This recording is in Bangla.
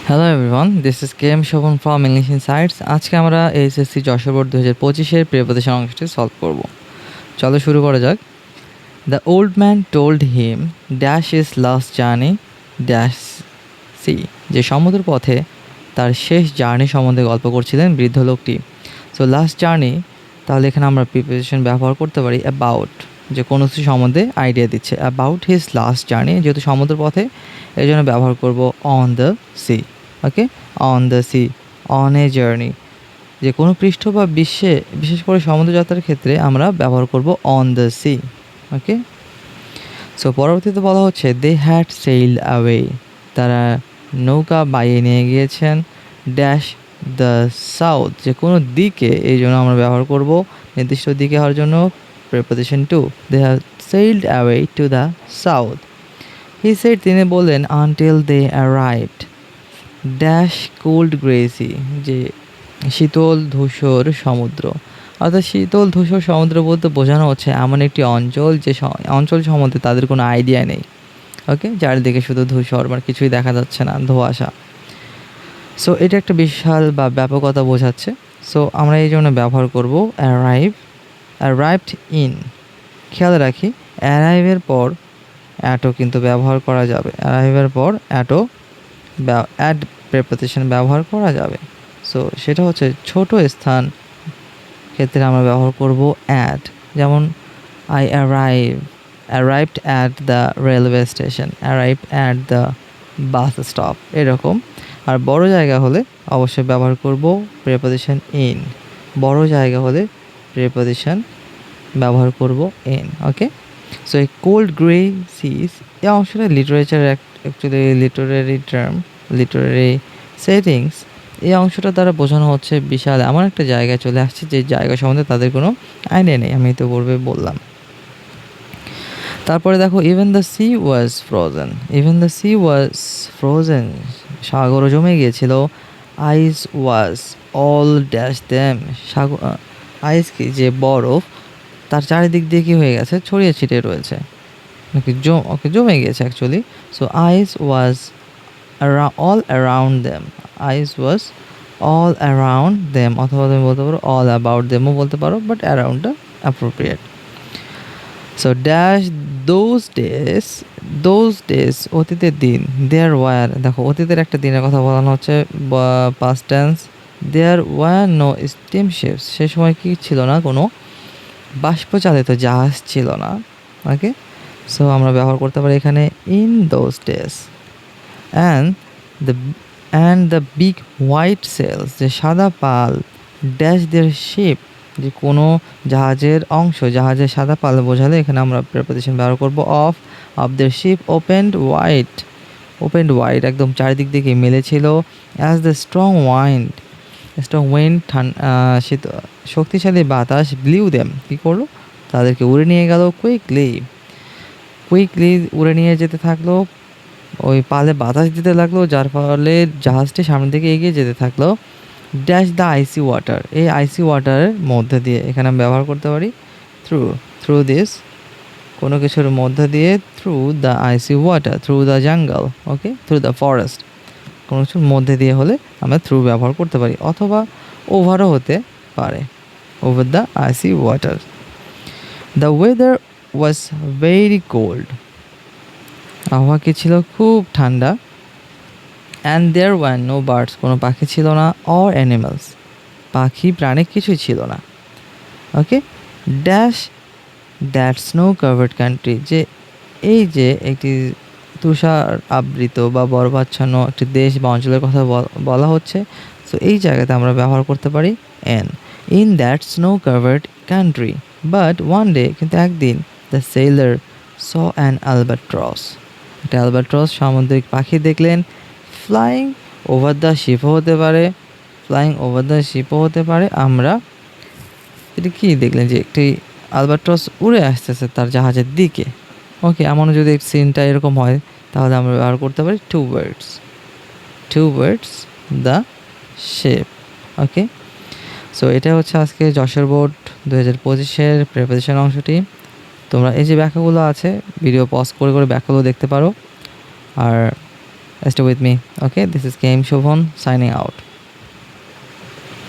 Hello everyone, this is K M Shovan from English Insights. আজকে আমরা এইচএসসি যশোর বোর্ড 2025-এর প্রিপারেশন অংশটি সলভ করব। চলো শুরু করা যাক। The old man told him dash his last journey dash sea, যে সমুদ্র পথে তার শেষ জার্নি সম্বন্ধে গল্প করছিলেন বৃদ্ধ লোকটি। সো লাস্ট জার্নি, তাহলে এখানে আমরা প্রিপোজিশন ব্যবহার করতে পারি অ্যাবাউট, যে কোনো কিছু সম্বন্ধে আইডিয়া দিচ্ছে। অ্যাবাউট হিজ লাস্ট জার্নি, যেহেতু সমুদ্র পথে, এই জন্য ব্যবহার করব on the sea. Okay, on the sea, on a journey, যে কোনো পৃষ্ঠ বা বিশ্বে, বিশেষ করে সমুদ্রযাত্রার ক্ষেত্রে আমরা ব্যবহার করব on the sea. Okay, so পরবর্তীতে বলা হচ্ছে দে হ্যাড সেইলড অ্যাওয়ে, তারা নৌকা বাইয়ে নিয়ে গিয়েছেন ড্যাশ দ্য সাউথ, যে কোনো দিকে, এই জন্য আমরা ব্যবহার করব নির্দিষ্ট দিকে হওয়ার জন্য preposition to. They have sailed away to the south. He said, তিনি বললেন until they arrived dash cold grey seas, যে শীতল ধূসর সমুদ্র। অর্থাৎ শীতল ধূসর সমুদ্র বলতে বোঝানো হচ্ছে এমন একটি অঞ্চল, যে অঞ্চল সম্বন্ধে তাদের কোনো আইডিয়া নেই। ওকে, চারিদিকে শুধু ধূসর, মানে কিছুই দেখা যাচ্ছে না, ধোঁয়াশা। সো এটা একটা বিশাল বা ব্যাপকতা বোঝাচ্ছে। সো আমরা এই জন্য ব্যবহার করব অ্যারাইভ, অ্যারাইভড ইন। খেয়াল রাখি, অ্যারাইভের পর অ্যাটো কিন্তু ব্যবহার করা যাবে। অ্যারাইভের পর অ্যাটো অ্যাড প্রিপোজিশন ব্যবহার করা যাবে। সো সেটা হচ্ছে ছোট স্থান ক্ষেত্রে আমরা ব্যবহার করব অ্যাট, যেমন I arrived at the railway station, arrived at the bus stop, এরকম। আর বড় জায়গা হলে অবশ্যই ব্যবহার করব প্রিপোজিশন ইন। বড় জায়গা হলে প্রিপোজিশন ব্যবহার করব ইন। ওকে, সো এই কোল্ড গ্রে সিস, এই অংশটা লিটারেচারের actually literary term, literary settings. এই অংশটা দ্বারা বোঝানো হচ্ছে বিশাল এমন একটা জায়গায় চলে আসছে যে জায়গা সম্বন্ধে তাদের কোনো আইডিয়া নেই। আমি তো পূর্বে বললাম। তারপরে দেখো, even the sea was frozen, even the sea was frozen, সাগরও জমে গিয়েছিল। Ice was all dash them, সাগর, আইস কি, যে বরফ, তার চারিদিক দিয়ে কী হয়ে গেছে, ছড়িয়ে ছিটিয়ে রয়েছে, নাকি জমে গিয়েছে actually. So ice was all around them, ice was all around them, অথবা তুমি বলতে পারো অল অ্যাবাউট দেমও বলতে পারো, বাট অ্যারাউন্ডটা appropriate. So dash those days, অতীতের দিন। দেয়ার ওয়ার, দেখো অতীতের একটা দিনের কথা বলানো হচ্ছে, past tense. There were no steam ships, সে সময় কি ছিল না, কোনো বাষ্পচালিত জাহাজ ছিল না। ওকে, সো আমরা ব্যবহার করতে পারি এখানে in those days. The and the big white sails, যে সাদা পাল, ড্যাশ দের শিপ, যে কোনো জাহাজের অংশ, জাহাজের সাদা পাল বোঝালে এখানে আমরা প্রিপোজিশন ব্যবহার করব of their ship opened wide, একদম চারিদিক দিকে মেলেছিল। অ্যাজ দ্য স্ট্রং উইন্ড, শীত শক্তিশালী বাতাস, ব্লিউ দেম, কী করলো, তাদেরকে উড়ে নিয়ে গেল। কুইকলি উড়ে নিয়ে যেতে থাকলো, ওই পালে বাতাস দিতে লাগলো, যার ফলে জাহাজটি সামনের দিকে এগিয়ে যেতে থাকলো। ড্যাশ দ্য আইসি ওয়াটার, এই আইসি ওয়াটারের মধ্যে দিয়ে, এখানে আমি ব্যবহার করতে পারি থ্রু দিস, কোনো কিছুর মধ্যে দিয়ে, through the icy water, through the jungle, okay, through the forest, কোনো কিছুর মধ্যে দিয়ে হলে আমরা থ্রু ব্যবহার করতে পারি, অথবা ওভারও হতে পারে, over the icy water. The weather was very cold, আবহাওয়া কি ছিল, খুব ঠান্ডা। And there were no birds, কোনো পাখি ছিল না, অর অ্যানিমালস, পাখি প্রাণী কিছুই ছিল না। Okay, dash that snow covered country, যে এই যে একটি তুষার আবৃত বা বরফাচ্ছন্ন একটি দেশ বা অঞ্চলের কথা বলা হচ্ছে। সো এই জায়গাতে আমরা ব্যবহার করতে পারি in that snow covered country. But one day, কিন্তু একদিন, the seller saw an Albatross, একটা অ্যালবাট্রস সামুদ্রিক পাখি দেখলেন। ফ্লাইং ওভার দ্য শিপও হতে পারে, আমরা এটা কি দেখলেন, যে একটি অ্যালবাট্রস উড়ে আসতেছে তার জাহাজের দিকে। ওকে, এমনও যদি সিনটা এরকম হয়, তাহলে আমরা ব্যবহার করতে পারি towards the shape. Okay, so এটা হচ্ছে আজকে যশোর বোর্ড 2025-এর প্রিপারেশন অংশটি। তোমরা এই যে ব্যাখ্যাগুলো আছে, ভিডিও পজ করে ব্যাখ্যাগুলো দেখতে পারো। আর Stay with me. Okay, this is Game Shobhan signing out.